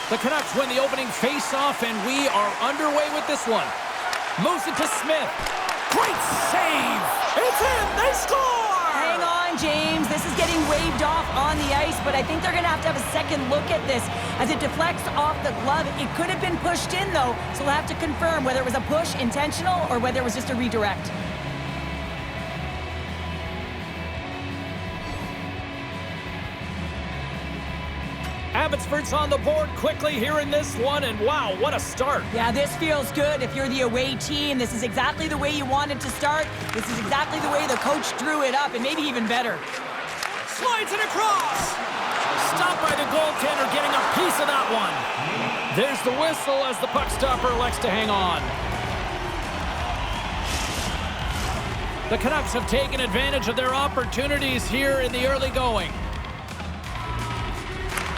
The Canucks win the opening face-off, and we are underway with this one. Moves it to Smith. Great save! It's in! They score! Hang on, James. This is getting waved off on the ice, but I think they're going to have a second look at this as it deflects off the glove. It could have been pushed in, though, so we'll have to confirm whether it was a push intentional or whether it was just a redirect. Abbotsford's on the board quickly here in this one, and wow, what a start. Yeah, this feels good. If you're the away team, this is exactly the way you wanted to start. This is exactly the way the coach drew it up, and maybe even better. Slides it across. Stopped by the goaltender, getting a piece of that one. There's the whistle as the puck stopper elects to hang on. The Canucks have taken advantage of their opportunities here in the early going.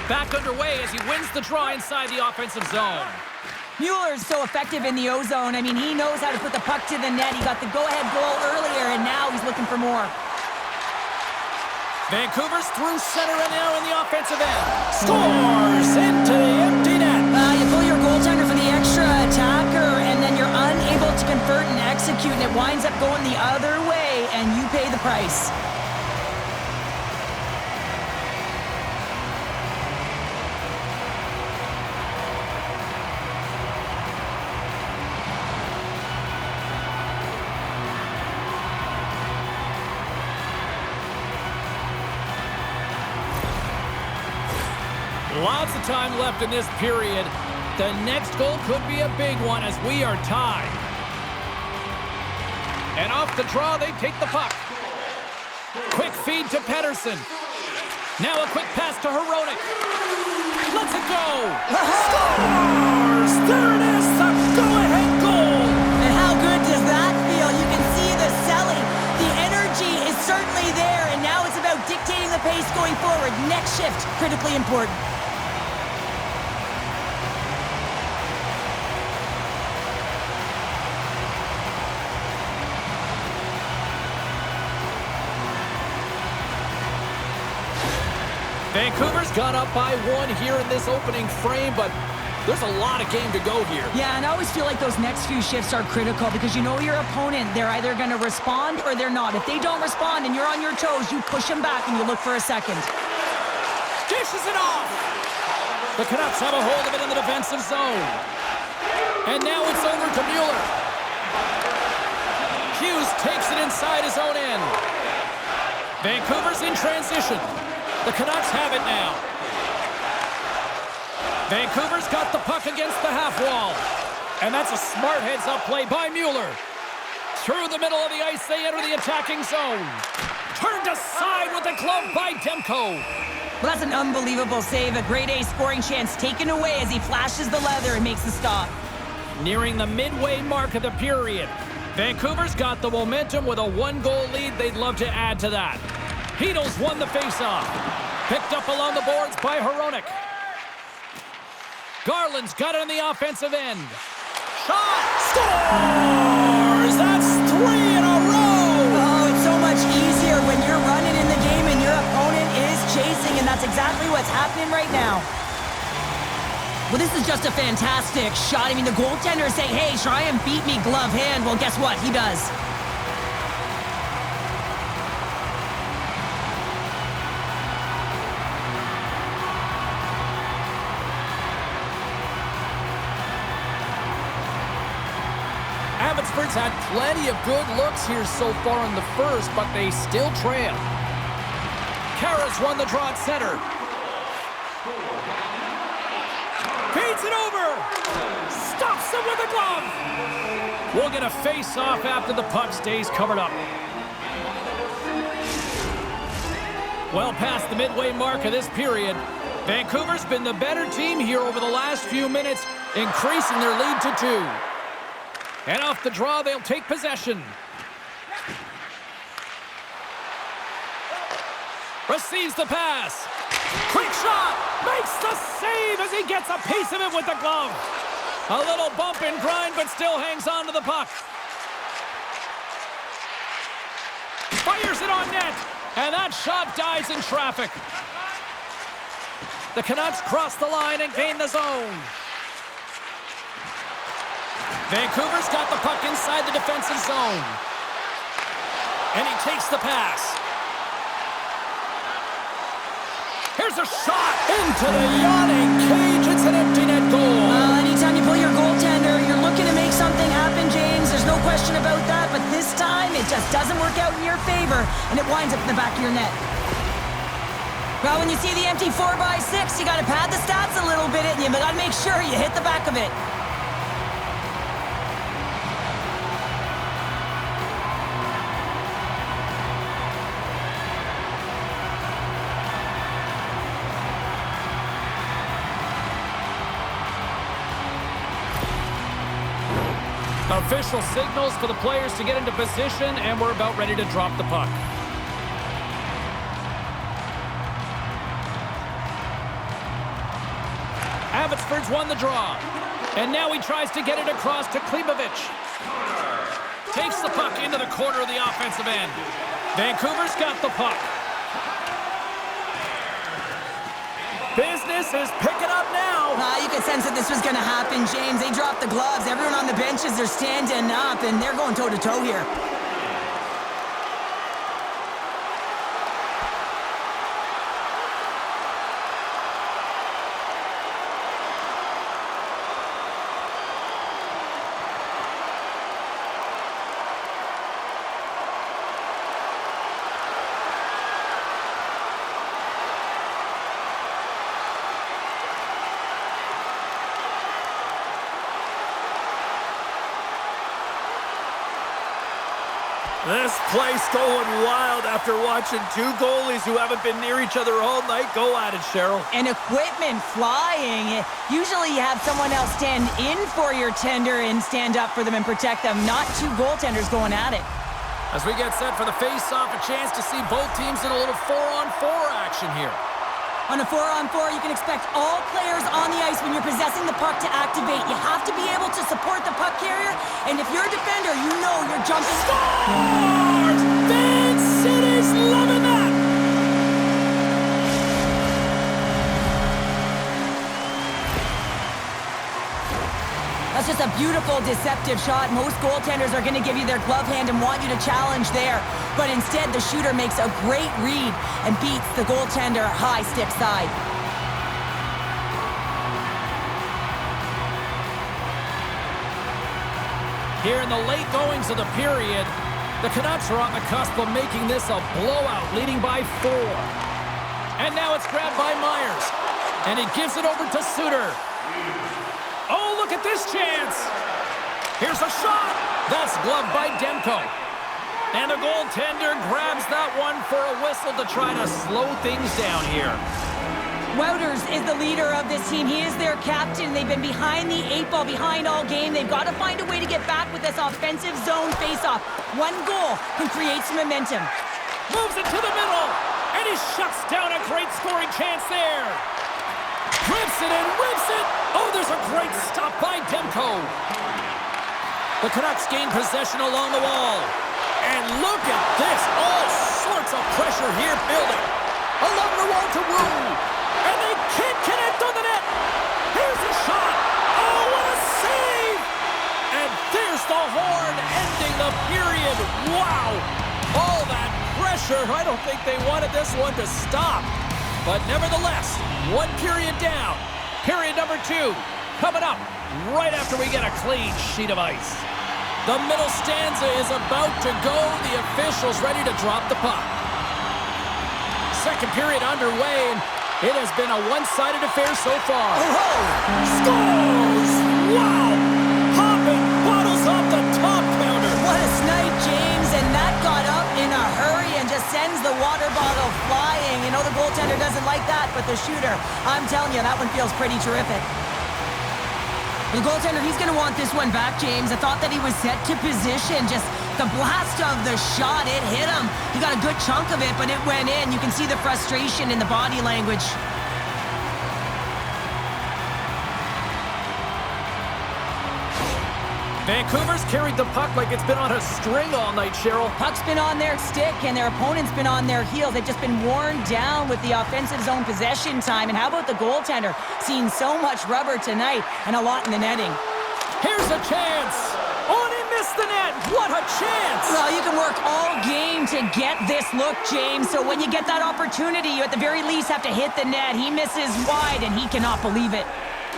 Back underway as he wins the draw inside the offensive zone. Mueller's so effective in the O-zone. I mean, he knows how to put the puck to the net. He got the go-ahead goal earlier, and now he's looking for more. Vancouver's through center and now in the offensive end. Scores into the empty net. You pull your goaltender for the extra attacker, and then you're unable to convert and execute, and it winds up going the other way, and you pay the price. Lots of time left in this period. The next goal could be a big one as we are tied. And off the draw, they take the puck. Quick feed to Pettersson. Now a quick pass to Hronek. Let's it go. Scores! There it is, the go-ahead goal. And how good does that feel? You can see the selling. The energy is certainly there, and now it's about dictating the pace going forward. Next shift, critically important. Vancouver's got up by one here in this opening frame, but there's a lot of game to go here. Yeah, and I always feel like those next few shifts are critical because you know your opponent, they're either going to respond or they're not. If they don't respond and you're on your toes, you push them back and you look for a second. Dishes it off! The Canucks have a hold of it in the defensive zone. And now it's over to Mueller. Hughes takes it inside his own end. Vancouver's in transition. The Canucks have it now. Vancouver's got the puck against the half wall. And that's a smart heads-up play by Mueller. Through the middle of the ice, they enter the attacking zone. Turned aside with the glove by Demko. Well, that's an unbelievable save. A grade A scoring chance taken away as he flashes the leather and makes the stop. Nearing the midway mark of the period. Vancouver's got the momentum with a one-goal lead. They'd love to add to that. Heedles won the faceoff. Picked up along the boards by Hronek. Garland's got it on the offensive end. Shot! Scores! That's 3 in a row! Oh, it's so much easier when you're running in the game and your opponent is chasing, and that's exactly what's happening right now. Well, this is just a fantastic shot. I mean, the goaltender is saying, hey, try and beat me glove hand. Well, guess what? He does. Abbotsford's had plenty of good looks here so far in the first, but they still trail. Kara's won the draw at center. Feeds it over. Stops him with a glove. We'll get a face-off after the puck stays covered up. Well past the midway mark of this period, Vancouver's been the better team here over the last few minutes, increasing their lead to 2. And off the draw, they'll take possession. Receives the pass. Quick shot. Makes the save as he gets a piece of it with the glove. A little bump and grind, but still hangs on to the puck. Fires it on net. And that shot dies in traffic. The Canucks cross the line and gain the zone. Vancouver's got the puck inside the defensive zone. And he takes the pass. Here's a shot into the yawning cage. It's an empty net goal. Anytime you pull your goaltender, you're looking to make something happen, James. There's no question about that. But this time, it just doesn't work out in your favor, and it winds up in the back of your net. Well, when you see the empty 4x6, you got to pad the stats a little bit, and you got to make sure you hit the back of it. Official signals for the players to get into position, and we're about ready to drop the puck. Abbotsford's won the draw. And now he tries to get it across to Klimovich. Takes the puck into the corner of the offensive end. Vancouver's got the puck. Business is picking up now. You could sense that this was going to happen, James. They dropped the gloves. Everyone on the benches, they're standing up, and they're going toe-to-toe here. This place going wild after watching two goalies who haven't been near each other all night go at it, Cheryl. And equipment flying. Usually you have someone else stand in for your tender and stand up for them and protect them, not two goaltenders going at it. As we get set for the face-off, a chance to see both teams in a little 4-on-4 action here. On a 4-on-4, you can expect all players on the ice when you're possessing the puck to activate. You have to be able to support the puck carrier, and if you're a defender, you know you're jumping. Scores! Van City's loving that! That's just a beautiful, deceptive shot. Most goaltenders are going to give you their glove hand and want you to challenge there. But instead, the shooter makes a great read and beats the goaltender high stick side. Here in the late goings of the period, the Canucks are on the cusp of making this a blowout, leading by 4. And now it's grabbed by Myers. And he gives it over to Suter. Oh, look at this chance. Here's a shot. That's gloved by Demko. And the goaltender grabs that one for a whistle to try to slow things down here. Wouters is the leader of this team. He is their captain. They've been behind the 8 ball, behind all game. They've got to find a way to get back with this offensive zone faceoff. One goal can create some momentum. Moves it to the middle. And he shuts down a great scoring chance there. Rips it and rips it. Oh, there's a great stop by Demko. The Canucks gain possession along the wall. And look at this. All sorts of pressure here building. Along the wall to Rue. And they can't connect on the net. Here's a shot. Oh, what a save. And there's the horn ending the period. Wow. All that pressure. I don't think they wanted this one to stop. But nevertheless, 1 period down. Period number 2 coming up right after we get a clean sheet of ice. The middle stanza is about to go. The officials ready to drop the puck. Second period underway, and it has been a one-sided affair so far. Oh! Scores! Wow! Hopping bottles off the top counter. What a snipe, James, and that got up in a hurry and just sends the water bottle flying. You know the goaltender doesn't like that, but the shooter, I'm telling you, that one feels pretty terrific. The goaltender, he's going to want this one back, James. I thought that he was set to position. Just the blast of the shot, it hit him. He got a good chunk of it, but it went in. You can see the frustration in the body language. Vancouver's carried the puck like it's been on a string all night, Cheryl. Puck's been on their stick, and their opponent's been on their heels. They've just been worn down with the offensive zone possession time. And how about the goaltender? Seeing so much rubber tonight and a lot in the netting. Here's a chance. Oh, and he missed the net. What a chance. Well, you can work all game to get this look, James. So when you get that opportunity, you at the very least have to hit the net. He misses wide, and he cannot believe it.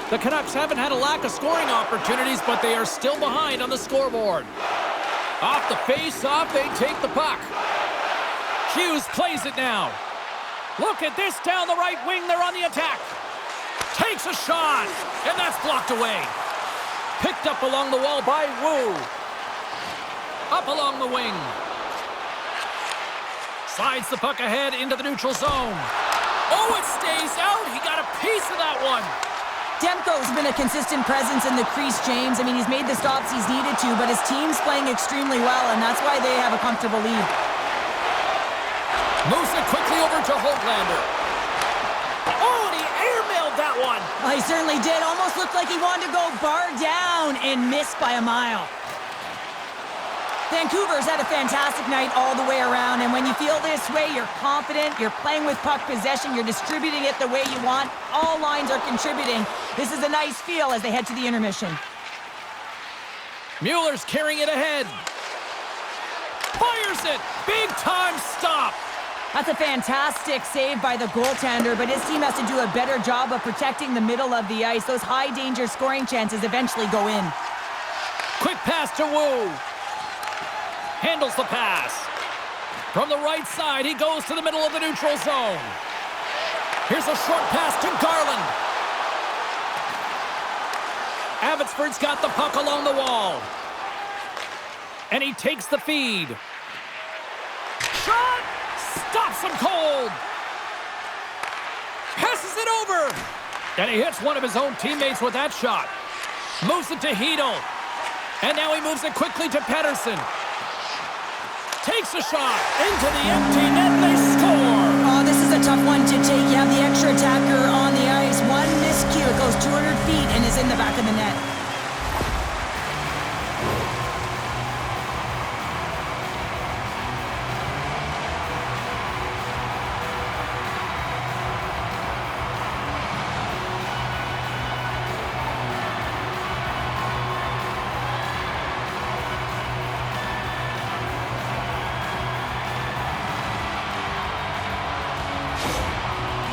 The Canucks haven't had a lack of scoring opportunities, but they are still behind on the scoreboard. Off the face-off, they take the puck. Hughes plays it now. Look at this down the right wing. They're on the attack. Takes a shot, and that's blocked away. Picked up along the wall by Wu. Up along the wing. Slides the puck ahead into the neutral zone. Oh, it stays out. He got a piece of that one. Demko's been a consistent presence in the crease, James. I mean, he's made the stops he's needed to, but his team's playing extremely well, and that's why they have a comfortable lead. Moves it quickly over to Holtlander. Oh, and he airmailed that one. Well, he certainly did. Almost looked like he wanted to go bar down and missed by a mile. Vancouver's had a fantastic night all the way around, and when you feel this way, you're confident, you're playing with puck possession, you're distributing it the way you want. All lines are contributing. This is a nice feel as they head to the intermission. Mueller's carrying it ahead. Fires it. Big time stop. That's a fantastic save by the goaltender, but his team has to do a better job of protecting the middle of the ice. Those high-danger scoring chances eventually go in. Quick pass to Wu. Handles the pass. From the right side, he goes to the middle of the neutral zone. Here's a short pass to Garland. Abbotsford's got the puck along the wall. And he takes the feed. Shot! Stops him cold. Passes it over. And he hits one of his own teammates with that shot. Moves it to Hedel. And now he moves it quickly to Pedersen. Takes a shot into the empty net. They score. Oh, this is a tough one to take. You have the extra attacker on the ice. One miscue. It goes 200 feet and is in the back of the net.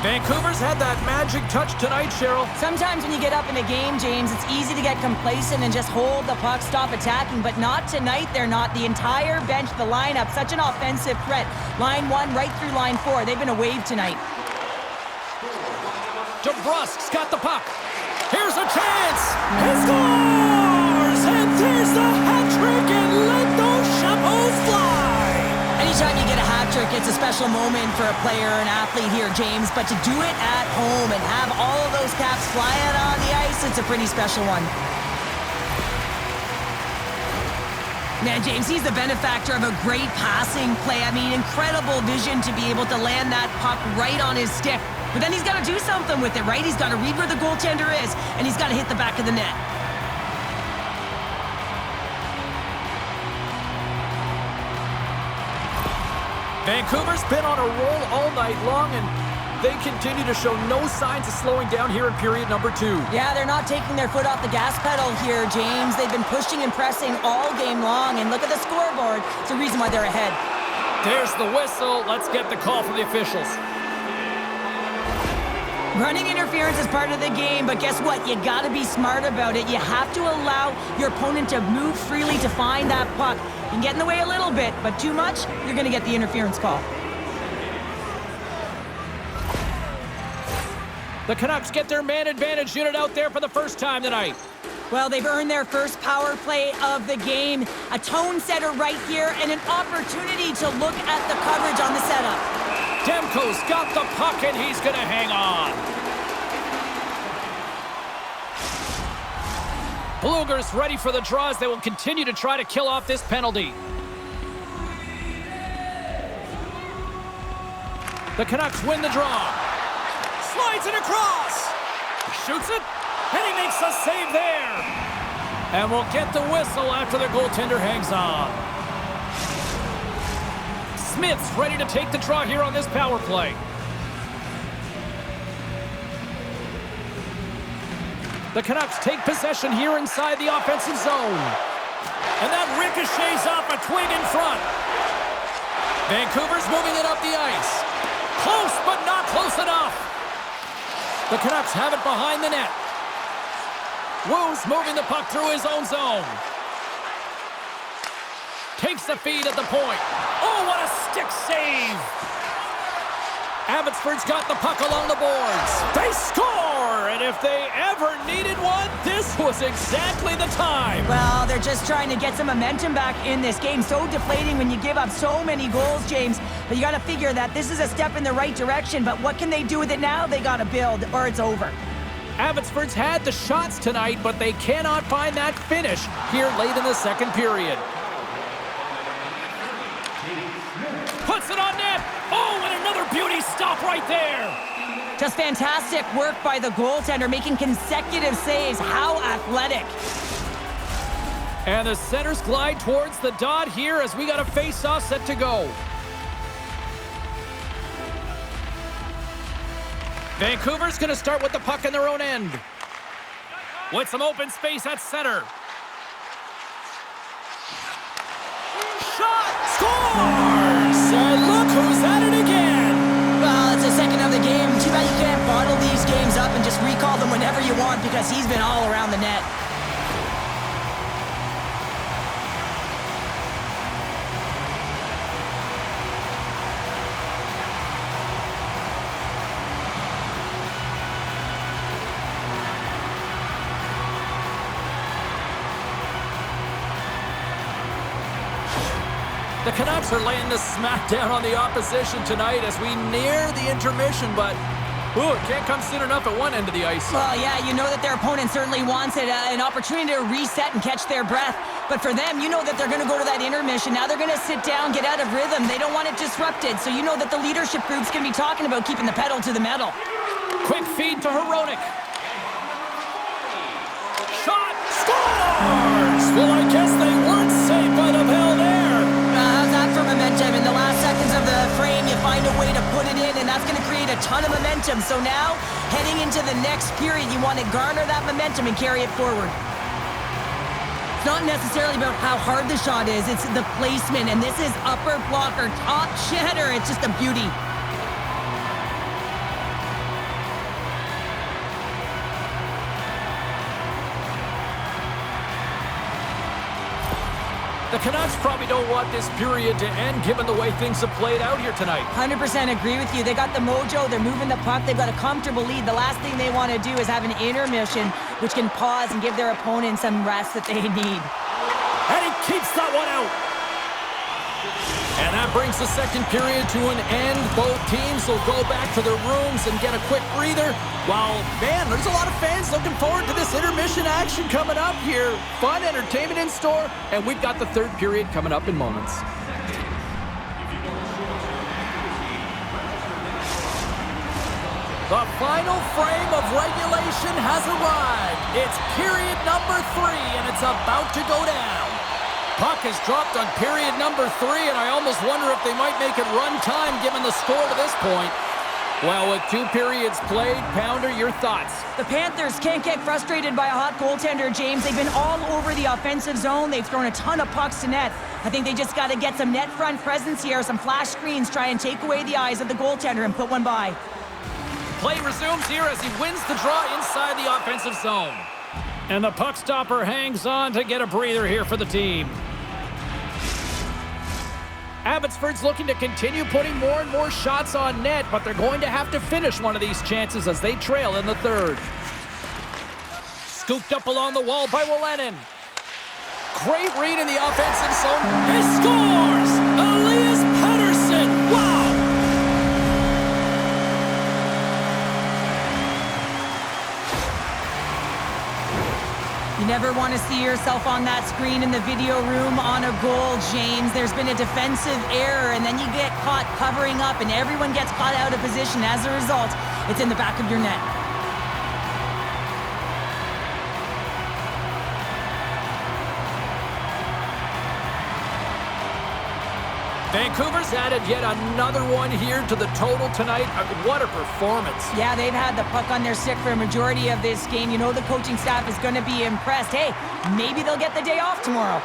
Vancouver's had that magic touch tonight, Cheryl. Sometimes when you get up in a game, James, it's easy to get complacent and just hold the puck, stop attacking, but not tonight. They're not. The entire bench, the lineup, such an offensive threat. Line 1 right through line 4. They've been a wave tonight. DeBrusk's got the puck. Here's a chance. He scores! And there's the hat trick, and let those chapeaus fly. Anytime you get a hat trick, it's a special moment for a player, an athlete here, James. But to do it at home and have all of those caps flying on the ice, it's a pretty special one. Man, James, he's the benefactor of a great passing play. I mean, incredible vision to be able to land that puck right on his stick. But then he's got to do something with it, right? He's got to read where the goaltender is, and he's got to hit the back of the net. Vancouver's been on a roll all night long, and they continue to show no signs of slowing down here in period number 2. Yeah, they're not taking their foot off the gas pedal here, James. They've been pushing and pressing all game long, and look at the scoreboard. It's the reason why they're ahead. There's the whistle. Let's get the call from the officials. Running interference is part of the game, but guess what? You got to be smart about it. You have to allow your opponent to move freely to find that puck. You can get in the way a little bit, but too much, you're going to get the interference call. The Canucks get their man advantage unit out there for the first time tonight. Well, they've earned their first power play of the game. A tone setter right here and an opportunity to look at the coverage on the setup. Demko's got the puck, and he's going to hang on. Blueger's ready for the draws. They will continue to try to kill off this penalty. The Canucks win the draw. Slides it across. Shoots it, and he makes a save there. And we'll get the whistle after the goaltender hangs on. Smith's ready to take the draw here on this power play. The Canucks take possession here inside the offensive zone. And that ricochets off a twig in front. Vancouver's moving it up the ice. Close, but not close enough. The Canucks have it behind the net. Wu's moving the puck through his own zone. Takes the feed at the point. Oh, what a stick save! Abbotsford's got the puck along the boards. They score! And if they ever needed one, this was exactly the time. Well, they're just trying to get some momentum back in this game. So deflating when you give up so many goals, James. But you got to figure that this is a step in the right direction. But what can they do with it now? They got to build, or it's over. Abbotsford's had the shots tonight, but they cannot find that finish here late in the second period. Puts it on net. Oh, and another beauty stop right there. Just fantastic work by the goaltender, making consecutive saves. How athletic. And the centers glide towards the dot here as we got a face-off set to go. Vancouver's going to start with the puck in their own end. With some open space at center. Shot! Scores! And look who's at it again! Well, it's the second of the game. Too bad you can't bottle these games up and just recall them whenever you want because he's been all around the net. The Canucks are laying the smack down on the opposition tonight as we near the intermission, but it can't come soon enough at one end of the ice. Well, yeah, you know that their opponent certainly wants it, an opportunity to reset and catch their breath. But for them, you know that they're going to go to that intermission. Now they're going to sit down, get out of rhythm. They don't want it disrupted. So you know that the leadership group's going to be talking about keeping the pedal to the metal. Quick feed to Hronek. Shot! Scores! Well, I guess they weren't safe by the bell there. How's that for momentum? In the last seconds of the frame, you find a way to put it in, and that's going to create a ton of momentum. So now, heading into the next period, you want to garner that momentum and carry it forward. It's not necessarily about how hard the shot is, it's the placement, and this is upper blocker, top cheddar. It's just a beauty. The Canucks probably don't want this period to end given the way things have played out here tonight. 100% agree with you. They got the mojo. They're moving the puck. They've got a comfortable lead. The last thing they want to do is have an intermission, which can pause and give their opponent some rest that they need. And he keeps that one out. And that brings the second period to an end. Both teams will go back to their rooms and get a quick breather. While, man, there's a lot of fans looking forward to this intermission action coming up here. Fun entertainment in store, and we've got the third period coming up in moments. The final frame of regulation has arrived. It's period number 3, and it's about to go down. Puck is dropped on period number 3, and I almost wonder if they might make it run time given the score to this point. Well, with 2 periods played, Pounder, your thoughts? The Panthers can't get frustrated by a hot goaltender, James. They've been all over the offensive zone. They've thrown a ton of pucks to net. I think they just got to get some net front presence here, some flash screens, try and take away the eyes of the goaltender and put one by. Play resumes here as he wins the draw inside the offensive zone. And the puck stopper hangs on to get a breather here for the team. Abbotsford's looking to continue putting more and more shots on net, but they're going to have to finish one of these chances as they trail in the third. Scooped up along the wall by Willenin. Great read in the offensive zone. He scores! Elias Pettersson! Wow! You never want to see yourself on that screen in the video room on a goal, James. There's been a defensive error, and then you get caught covering up, and everyone gets caught out of position. As a result, it's in the back of your net. Vancouver's added yet another one here to the total tonight. What a performance. Yeah, they've had the puck on their stick for a majority of this game. You know the coaching staff is going to be impressed. Hey, maybe they'll get the day off tomorrow.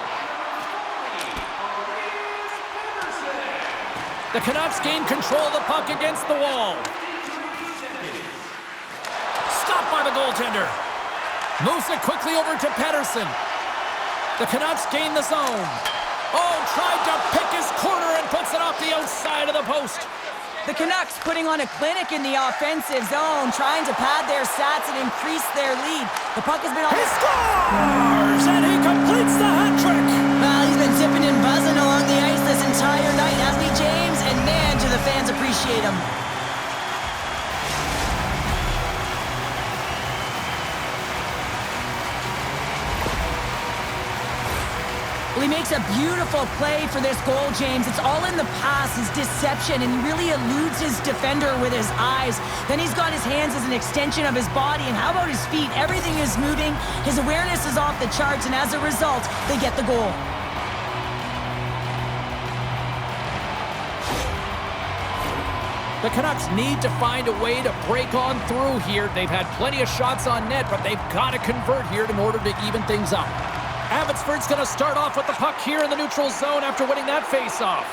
The Canucks gain control of the puck against the wall. Stopped by the goaltender. Moves it quickly over to Pettersson. The Canucks gain the zone. Oh, tried to pick his corner and puts it off the outside of the post. The Canucks putting on a clinic in the offensive zone, trying to pad their stats and increase their lead. The puck has been on... He scores! And he completes the hat trick! Well, he's been zipping and buzzing along the ice this entire night, hasn't he, James? And man, do the fans appreciate him. Well, he makes a beautiful play for this goal, James. It's all in the pass, his deception, and he really eludes his defender with his eyes. Then he's got his hands as an extension of his body, and how about his feet? Everything is moving. His awareness is off the charts, and as a result, they get the goal. The Canucks need to find a way to break on through here. They've had plenty of shots on net, but they've got to convert here in order to even things up. Abbotsford's going to start off with the puck here in the neutral zone after winning that faceoff.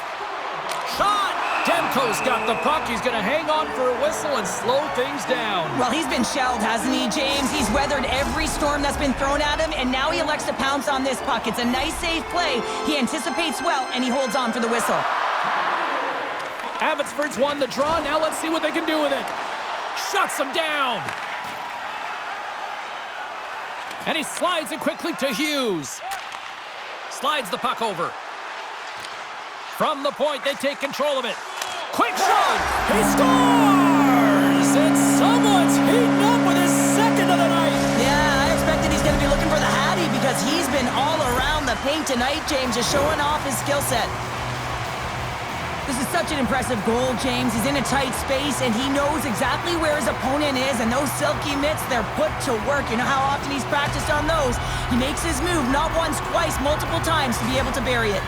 Shot! Demko's got the puck. He's going to hang on for a whistle and slow things down. Well, he's been shelled, hasn't he, James? He's weathered every storm that's been thrown at him, and now he elects to pounce on this puck. It's a nice, safe play. He anticipates well, and he holds on for the whistle. Abbotsford's won the draw. Now let's see what they can do with it. Shuts him down. And he slides it quickly to Hughes. Slides the puck over. From the point, they take control of it. Quick shot! He scores! And someone's heating up with his second of the night. Yeah, I expected he's going to be looking for the Hattie because he's been all around the paint tonight, James, just showing off his skill set. This is such an impressive goal, James. He's in a tight space, and he knows exactly where his opponent is, and those silky mitts, they're put to work. You know how often he's practiced on those? He makes his move not once, twice, multiple times to be able to bury it.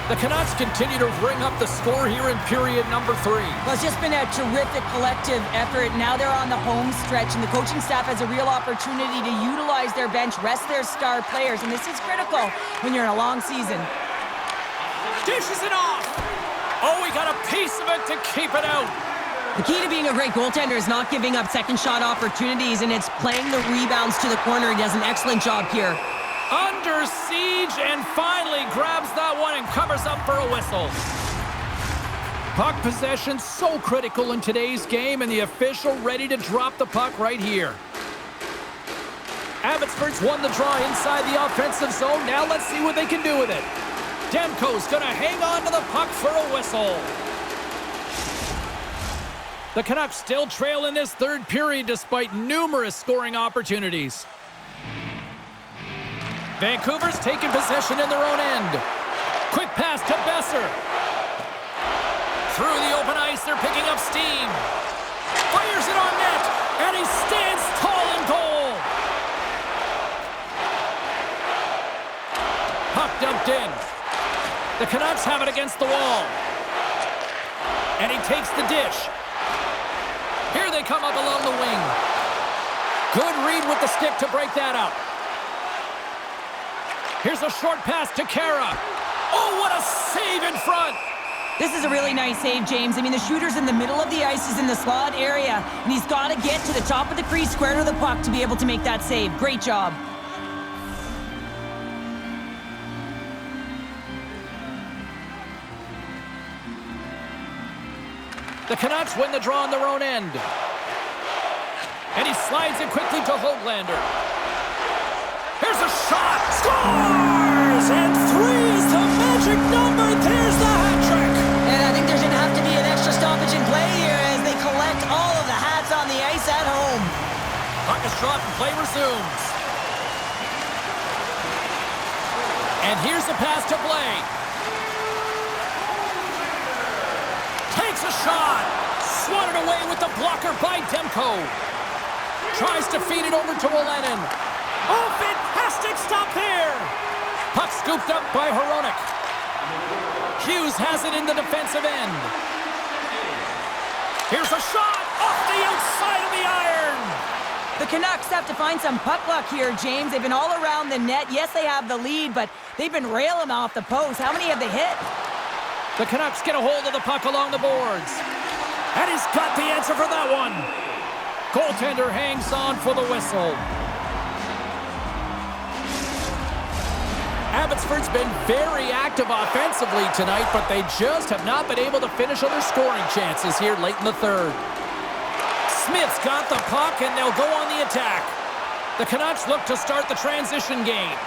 The Canucks continue to bring up the score here in period number 3. Well, it's just been a terrific collective effort. Now they're on the home stretch, and the coaching staff has a real opportunity to utilize their bench, rest their star players, and this is critical when you're in a long season. Dishes it off! Oh, he got a piece of it to keep it out. The key to being a great goaltender is not giving up second shot opportunities, and it's playing the rebounds to the corner. He does an excellent job here. Under siege, and finally grabs that one and covers up for a whistle. Puck possession so critical in today's game, and the official ready to drop the puck right here. Abbotsford's won the draw inside the offensive zone. Now let's see what they can do with it. Demko's going to hang on to the puck for a whistle. The Canucks still trail in this third period despite numerous scoring opportunities. Vancouver's taking possession in their own end. Quick pass to Besser. Through the open ice, they're picking up steam. Fires it on net, and he stands tall in goal. Puck dumped in. The Canucks have it against the wall. And he takes the dish. Here they come up along the wing. Good read with the stick to break that up. Here's a short pass to Kara. Oh, what a save in front. This is a really nice save, James. I mean, the shooter's in the middle of the ice. He's in the slot area, and he's got to get to the top of the crease, square to the puck to be able to make that save. Great job. The Canucks win the draw on their own end. And he slides it quickly to Höglander. Here's a shot! Scores! And 3's the magic number. There's the hat trick. And I think there's going to have to be an extra stoppage in play here as they collect all of the hats on the ice at home. Puck is dropped and play resumes. And here's a pass to Blake. Takes a shot. Swatted away with the blocker by Demko. Tries to feed it over to Olenin. Oh, fantastic stop there. Puck scooped up by Hronek. Hughes has it in the defensive end. Here's a shot off the outside of the iron. The Canucks have to find some puck luck here, James. They've been all around the net. Yes, they have the lead, but they've been railing off the post. How many have they hit? The Canucks get a hold of the puck along the boards. And he's got the answer for that one. Goaltender hangs on for the whistle. Abbotsford's been very active offensively tonight, but they just have not been able to finish on their scoring chances here late in the third. Smith's got the puck, and they'll go on the attack. The Canucks look to start the transition game.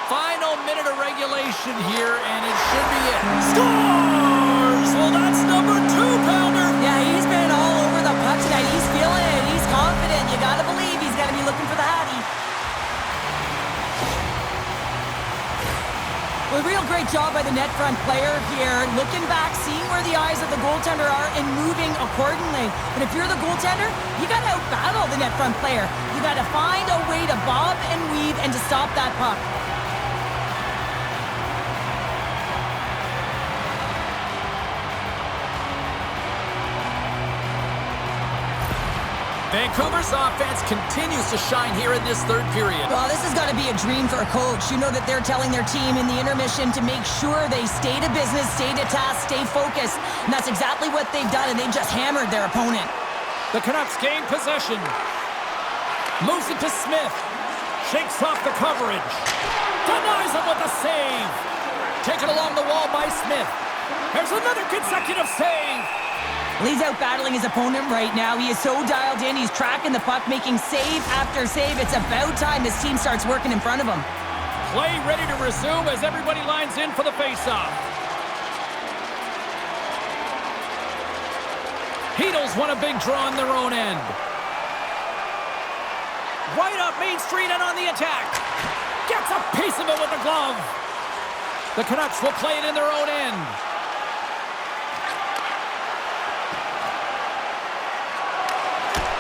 Final minute of regulation here, and it should be it. Scores! Well, that's number 2-pounder. Yeah, he's been all over the puck tonight. He's feeling it. He's confident. You got to believe he's got to be looking for the Hattie. Well, a real great job by the net front player here. Looking back, seeing where the eyes of the goaltender are and moving accordingly. But if you're the goaltender, you got to out-battle the net front player. You got to find a way to bob and weave and to stop that puck. Vancouver's offense continues to shine here in this third period. Well, this has got to be a dream for a coach. You know that they're telling their team in the intermission to make sure they stay to business, stay to task, stay focused. And that's exactly what they've done, and they've just hammered their opponent. The Canucks gain possession. Moves it to Smith. Shakes off the coverage. Denies him with a save. Taken along the wall by Smith. There's another consecutive save. He's out battling his opponent right now. He is so dialed in. He's tracking the puck, making save after save. It's about time his team starts working in front of him. Play ready to resume as everybody lines in for the faceoff. Heatles won a big draw on their own end. Right up Main Street and on the attack. Gets a piece of it with the glove. The Canucks will play it in their own end.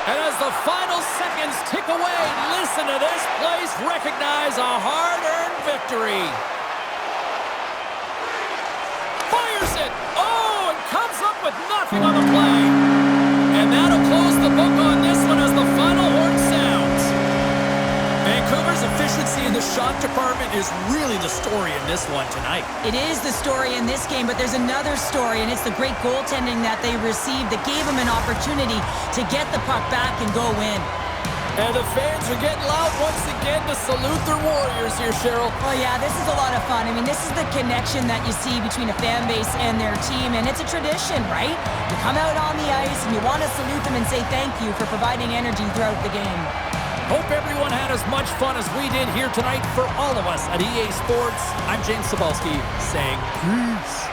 And as the final seconds tick away, listen to this place recognize a hard-earned victory. Fires it. Oh, and comes up with nothing on the play. And that'll close the book on this one as the final horn sounds. Vancouver's efficiency in the shot department is really the story in this one tonight. It is the story in this game, but there's another story, and it's the great goaltending that they received that gave them an opportunity to get the puck back and go in. And the fans are getting loud once again to salute their Warriors here, Cheryl. Oh, yeah, this is a lot of fun. I mean, this is the connection that you see between a fan base and their team, and it's a tradition, right? You come out on the ice, and you want to salute them and say thank you for providing energy throughout the game. Hope everyone had as much fun as we did here tonight. For all of us at EA Sports, I'm James Cebulski saying peace.